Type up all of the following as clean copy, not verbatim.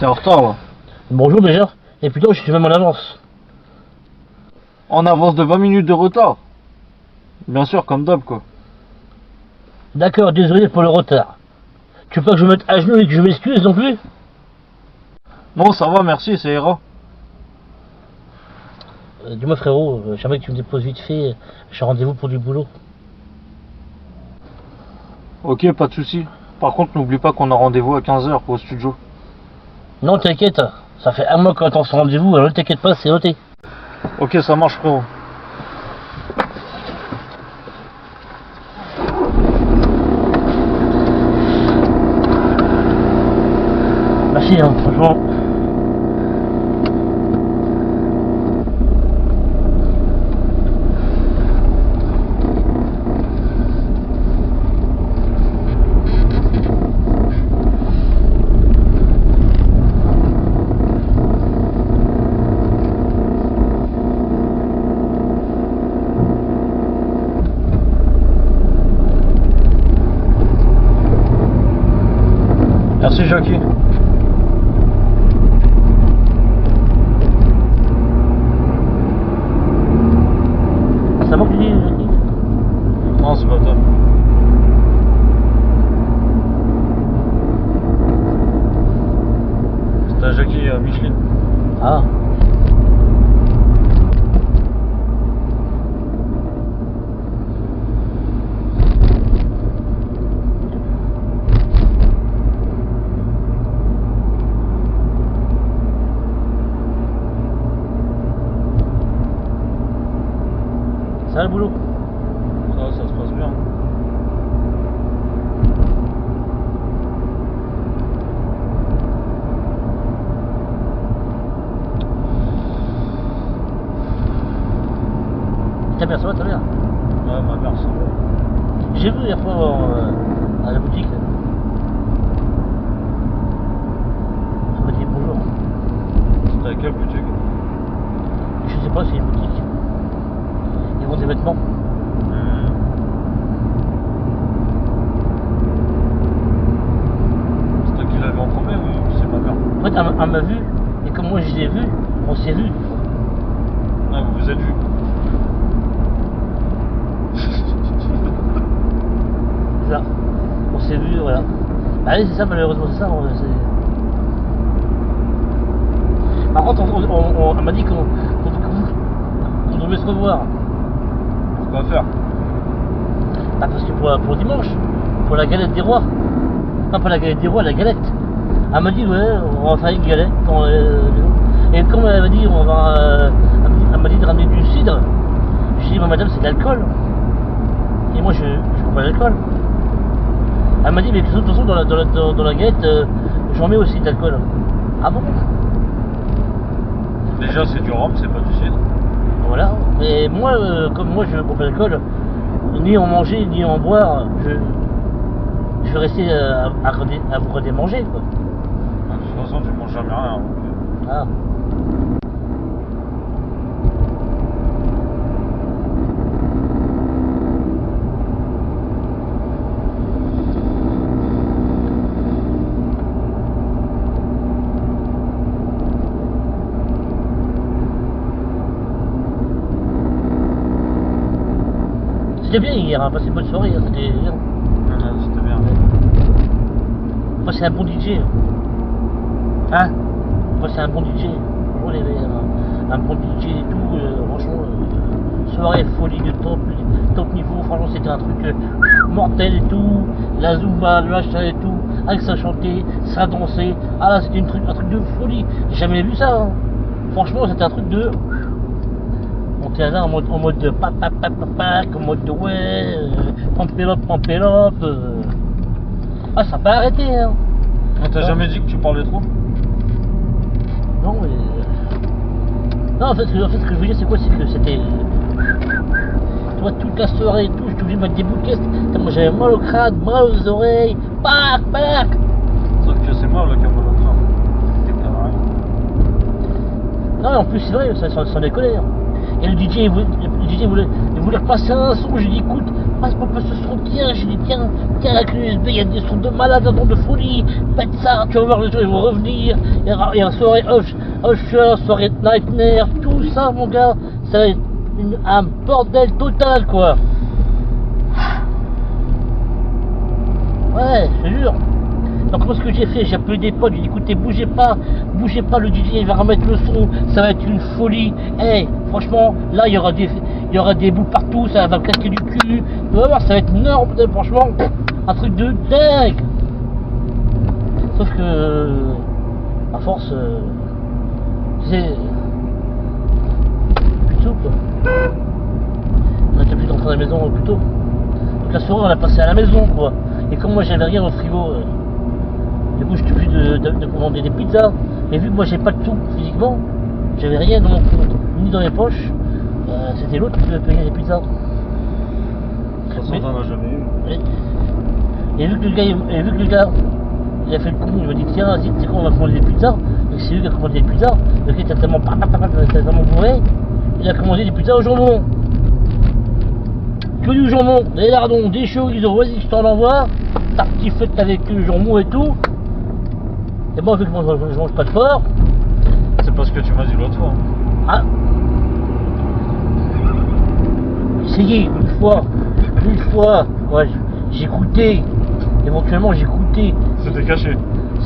en retard là. Bonjour déjà. Et putain, je suis même en avance. En avance de 20 minutes de retard. Bien sûr, comme d'hab quoi. D'accord, désolé pour le retard. Tu veux pas que je me mette à genoux et que je m'excuse non plus? Non, ça va, merci, ça ira. Dis-moi frérot, j'aimerais que tu me déposes vite fait. J'ai rendez-vous pour du boulot. Ok, pas de soucis. Par contre, n'oublie pas qu'on a rendez-vous à 15h au studio. Non, t'inquiète. Ça fait un mois qu'on attend ce rendez-vous, alors ne t'inquiète pas, c'est noté. Ok, ça marche frérot. Merci, hein, franchement. Merci Jackie. Ça va que tu dis, Jackie? Non, c'est pas top. C'est à Jackie Micheline. Ah. Ça va le boulot? Ça se passe bien. Ta mère, ça va, ta mère? Ouais, ma mère, ça va. J'ai vu hier fois à la boutique. Ça m'a dit bonjour. C'était à quelle boutique? Je sais pas, c'est une boutique. Ils vendent des vêtements. C'était qui l'avait en premier ou c'est ma mère? En fait, elle m'a vu, et comme moi je l'ai vu, on s'est vu. Ah, vous vous êtes vu. Là, on s'est vu, voilà. Allez, c'est ça, malheureusement, c'est ça. Par contre, elle m'a dit qu'on devait se revoir. Pourquoi faire? Ah, parce que pour dimanche, pour la galette des rois. Non, pas la galette des rois, la galette. Elle m'a dit, ouais, on va faire une galette. Et comme elle m'a dit, elle m'a dit de ramener du cidre. Je dit, madame, c'est de l'alcool. Et moi, je bois pas d'alcool. Elle m'a dit, mais de toute façon, dans la galette, j'en mets aussi de l'alcool. Ah bon? Déjà, c'est du rhum, c'est pas du cidre. Voilà. Mais moi, comme moi, je bois pas d'alcool, ni en manger, ni en boire, je vais rester à vous regarder manger, quoi. De toute façon, tu manges jamais rien. Ah. C'était bien hier, hein, passé une bonne soirée, hein, c'était bien. C'était bien. Moi, c'est un bon DJ. Hein? Moi, c'est un bon DJ. Franchement, il y avait un bon DJ et tout. Franchement, soirée folie de top niveau. Franchement, c'était un truc mortel et tout. La zumba, le machin et tout. Avec ça chantait, ça dansait. Ah là, c'était un truc de folie. J'ai jamais vu ça. Hein. Franchement, c'était un truc de. On était là en mode de en mode de ouais, pump it up. Ah, ça n'a pas arrêté. Hein. On t'a jamais dit que tu parlais trop? Non, mais. Non, en fait, ce que je veux dire, c'est quoi? C'est que c'était. Tu vois, toute la soirée et tout, je suis obligé de mettre des bouquets. Moi, j'avais mal au crâne, mal aux oreilles. Pac. Sauf que c'est moi là qui a mal au crâne. Non, mais en plus, c'est vrai, ça s'en décollait. Hein. Et le DJ, il il voulait repasser un son, j'ai dit écoute, passe-moi pas ce son, tiens, j'ai dit tiens, la clé USB, il y a des sons de malade, un son de folie, pète ça, tu vas voir les gens, ils vont revenir, il y a soirée Usher, soirée Nightmare, tout ça mon gars, ça va être un bordel total quoi. Ouais, je te jure. Donc moi ce que j'ai fait, j'ai appelé des potes, j'ai dit écoutez, bougez pas, le DJ il va remettre le son, ça va être une folie. Franchement, là il y aura des bouts partout, ça va me casquer du cul. Tu vas voir, ça va être énorme, franchement, un truc de dingue. Sauf que, à force, tu sais, plus de soupe. On était plus d'entrer à la maison plus tôt. Donc la soirée on a passé à la maison quoi. Et comme moi j'avais rien au frigo, du coup j'étais obligé de commander des pizzas. Mais vu que moi j'ai pas de tout physiquement, j'avais rien dans mon compte, ni dans les poches, c'était l'autre qui devait payer les pizzas. De toute façon, t'en as jamais eu. Et vu que le gars, il a fait le con, il m'a dit tiens, vas-y, tu sais quoi, on va commander des pizzas. Et c'est lui qui a commandé des pizzas. Le gars était tellement bourré, il a commandé des pizzas au jambon. Que du jambon, des lardons, des chorizo, vas-y, je t'en envoie. Tartiflette avec le jambon et tout. Et moi, vu que moi je mange pas de porc. C'est pas ce que tu m'as dit l'autre fois. Ah, essayez une fois, ouais, j'ai goûté. Éventuellement, j'ai goûté. C'était caché.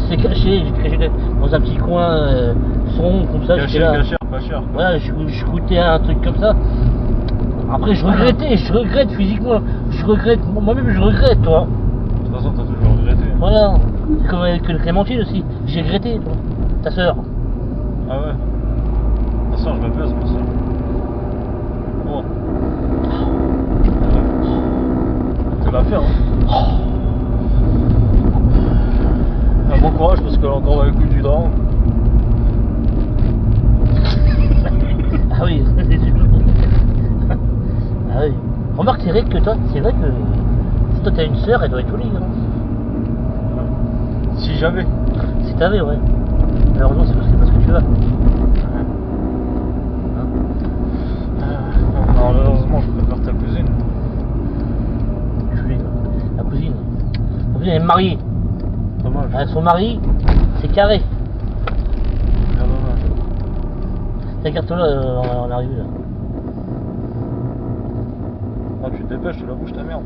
C'est caché, j'ai caché dans un petit coin sombre comme ça. Caché, Là. caché, pas cher. Voilà, je goûtais un truc comme ça. Après, je regrette physiquement. Moi-même, je regrette, toi. De toute façon, t'as toujours regretté. Voilà. C'est comme avec Clémentine aussi. J'ai regretté, toi. Ta soeur. Ah ouais. De toute façon, je me pèse pour ça. Bon. C'est l'affaire, hein. Bon courage parce qu'elle a encore dans le coup du drap. Ah oui, c'est sûr. Ah oui. Remarque, c'est vrai que si toi t'as une sœur, elle doit être jolie. Hein. Si j'avais. Si t'avais, ouais. Malheureusement, c'est parce que tu vas. Malheureusement, je préfère ta cousine. Jolie, la cousine. La cousine, elle est mariée. Dommage. Avec son mari, c'est carré. Bien dommage. Regarde-toi là, on arrive là. Ah, tu te dépêches, tu la bouges ta merde.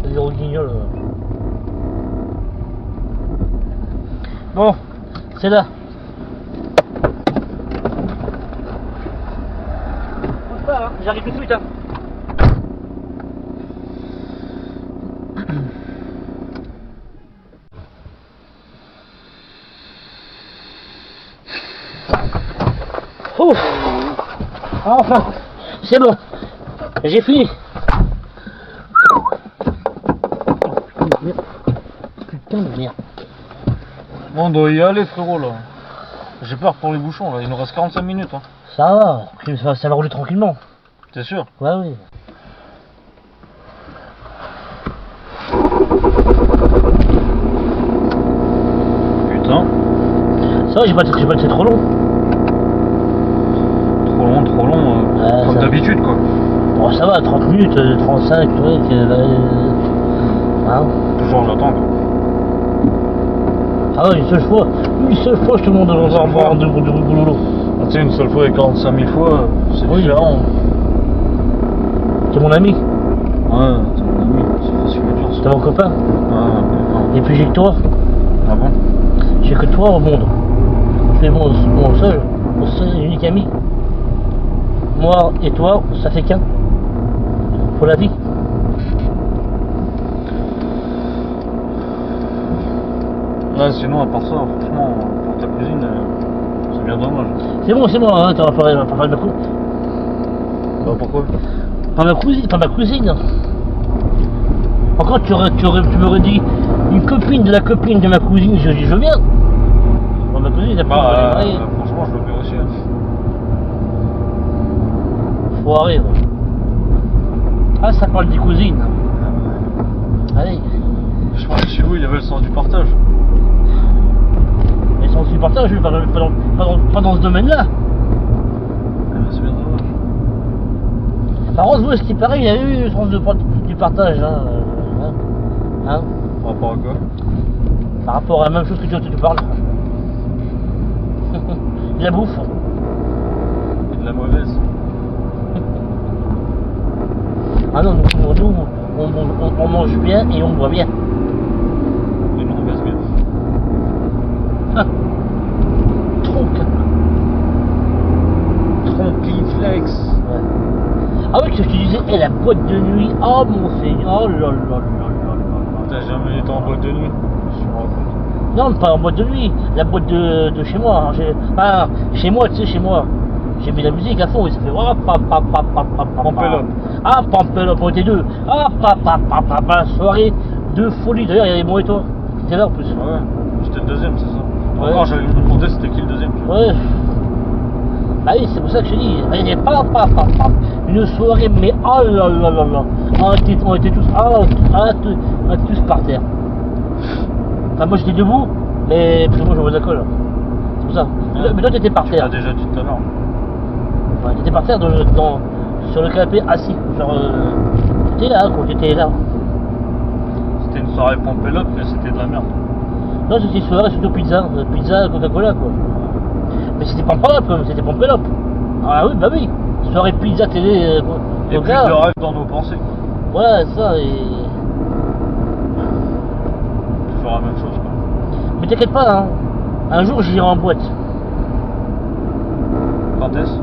Zéro guignol. Bon, c'est là. Bouge pas, hein, j'arrive tout de suite. Hein. Ouf. Enfin, c'est bon, j'ai fini. Putain de merde. Bon, on doit y aller, frérot, là. J'ai peur pour les bouchons, là. Il nous reste 45 minutes, hein. Ça va rouler tranquillement. T'es sûr? Ouais, oui. Putain. Ça va, j'ai pas été trop long. Trop long, comme ça- d'habitude, quoi. Bon, ça va, 30 minutes, 35, tu vois, hein. Toujours j'attends, quoi. Ah ouais, une seule fois, je te demande de Une seule fois. voir de boulot. Ah, tu sais, une seule fois et 45 000 fois, c'est Oui. différent. T'es mon ami, Ouais, c'est mon ami, c'est facile à dire, t'es ça. mon copain. Ouais, Et puis j'ai que toi, ah bon? j'ai que toi au monde. Tu es mon seul et unique ami. Moi et toi, ça fait qu'un. Pour la vie. Là, sinon, à part ça, franchement, pour ta cousine, c'est bien dommage. C'est bon, hein, t'as pas parlé de ma cousine. Bah, pourquoi? Pas ma cousine. Encore, tu m'aurais dit une copine de la copine de ma cousine, je dis je viens. Bon, ma cousine, elle pas mariée. Franchement, je le fais aussi. Hein. Foiré, ouais. Ah, ça parle des cousines. Allez, Je pense que chez vous, il y avait le sens du partage. mais sans supporter, je vais pas dans ce domaine-là. C'est bien dommage. Par contre, vous, ce qui paraît, il a eu le sens du partage. Hein. Par rapport à quoi? Par rapport à la même chose que tu parles. De la bouffe. Et de la mauvaise. Ah non, nous on mange bien et on boit bien. Et nous on baisse bien. Tronquiflex. Ouais. Ah oui, que je te disais, et la boîte de nuit, oh mon seigneur, oh là là là là là. T'as jamais été en boîte de nuit? Je me rends compte. Non, pas en boîte de nuit, la boîte de chez moi. Hein. Enfin, chez moi, tu sais, chez moi. J'ai mis la musique à fond et ça fait oh, Pampelop. Ah, Pampelop, on était deux. Ah, soirée de folie. D'ailleurs, il y avait moi et toi. T'étais là en plus. Ouais, j'étais le deuxième, c'est ça. Ouais. Encore, j'allais me demander c'était qui le deuxième. Tu vois. Ouais. Bah oui, c'est pour ça que je te dis. Il y avait une soirée, mais oh là là là là. On était tous, tous par terre. Enfin, moi j'étais debout, mais parce que moi je vois d'accord là. C'est pour ça. Ouais. Mais toi t'étais par Tu terre. l'as déjà dit tout à l'heure. Ouais, t'étais par terre sur le canapé assis. Genre, t'étais là quand t'étais là. C'était une soirée Pampelop, mais c'était de la merde. Non, c'était une soirée surtout pizza, Coca-Cola quoi. Mais c'était Pampelop, c'était Pampelop. Ah oui, bah oui. Soirée pizza, télé, Et plus de rêve dans nos pensées. Quoi. Ouais, ça et. Toujours la même chose. Quoi. Mais t'inquiète pas, hein. Un jour j'irai en boîte. Quand est-ce?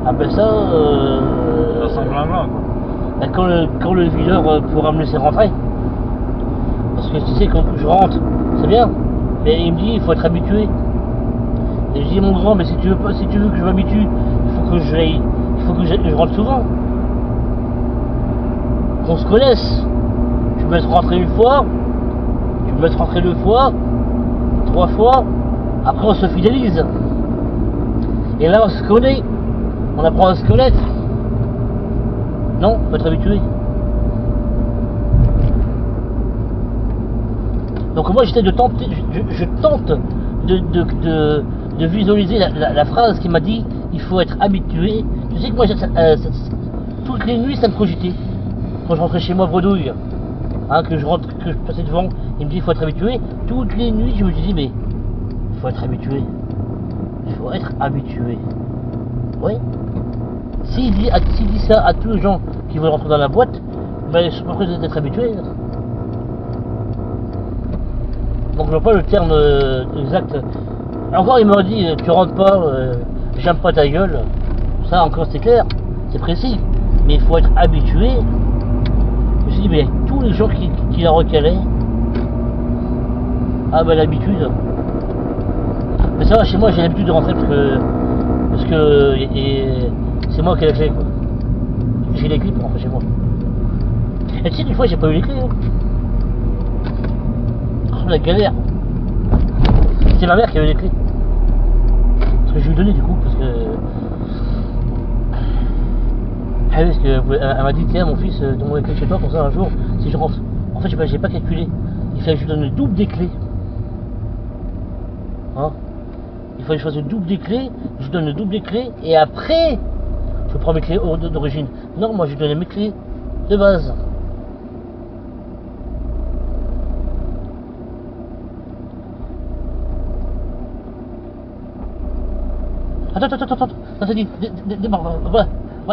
Ah ben ça. Ça semble un là, quoi. Ben quand le videur pourra me laisser rentrer. Parce que tu sais, quand je rentre, c'est bien. Mais il me dit, il faut être habitué. Et je dis, mon grand, mais si tu veux que je m'habitue, il faut que je rentre souvent. Qu'on se connaisse. Tu peux être rentré une fois, tu peux être rentré 2 fois, 3 fois, après on se fidélise. Et là on se connaît, on apprend à se connaître. Non, faut être habitué. Donc moi j'essaie de tenter, je tente de visualiser la phrase qui m'a dit il faut être habitué. Tu sais que moi toutes les nuits ça me cogitait. Quand je rentrais chez moi bredouille, hein, que je passais devant, il me dit il faut être habitué. Toutes les nuits je me suis dit mais il faut être habitué. Il faut être habitué. Oui. S'il dit ça à tous les gens qui veulent rentrer dans la boîte, ben ils sont pas prêts d'être habitués. Donc je vois pas le terme exact. Encore il m'aurait dit tu rentres pas, j'aime pas ta gueule. Ça encore c'est clair, c'est précis. Mais il faut être habitué. Je me suis dit mais tous les gens qui la recalaient, ah ben l'habitude. Mais ça va, chez moi j'ai l'habitude de rentrer parce que c'est moi qui ai la clé quoi. J'ai les clés pour rentrer chez moi. Et tu sais, une fois j'ai pas eu les clés. Hein. Oh, la galère. C'est ma mère qui avait les clés. Parce que je lui ai donné du coup, parce que. Ah oui, parce qu'elle m'a dit tiens mon fils, donne-moi les clés chez toi, comme ça un jour, si je rentre. En fait j'ai pas calculé. Il fallait que je lui donne le double des clés. Hein? Il fallait que je fasse le double des clés, je lui donne le double des clés, et après je prends mes clés d'origine. Non, moi je lui donnais mes clés de base. Attends, ça dit, démarre, voilà,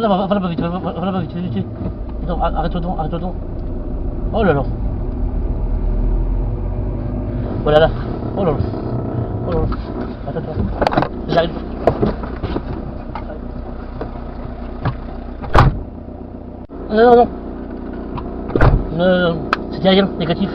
va pas vite, va pas vite, vite. Non, arrête-toi donc. Oh là là. Voilà là. Oh là là. Attends. J'arrive. Non. C'était rien, négatif.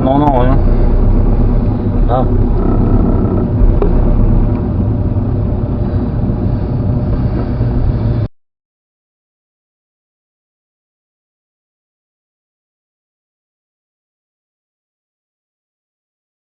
Non, rien. Ah.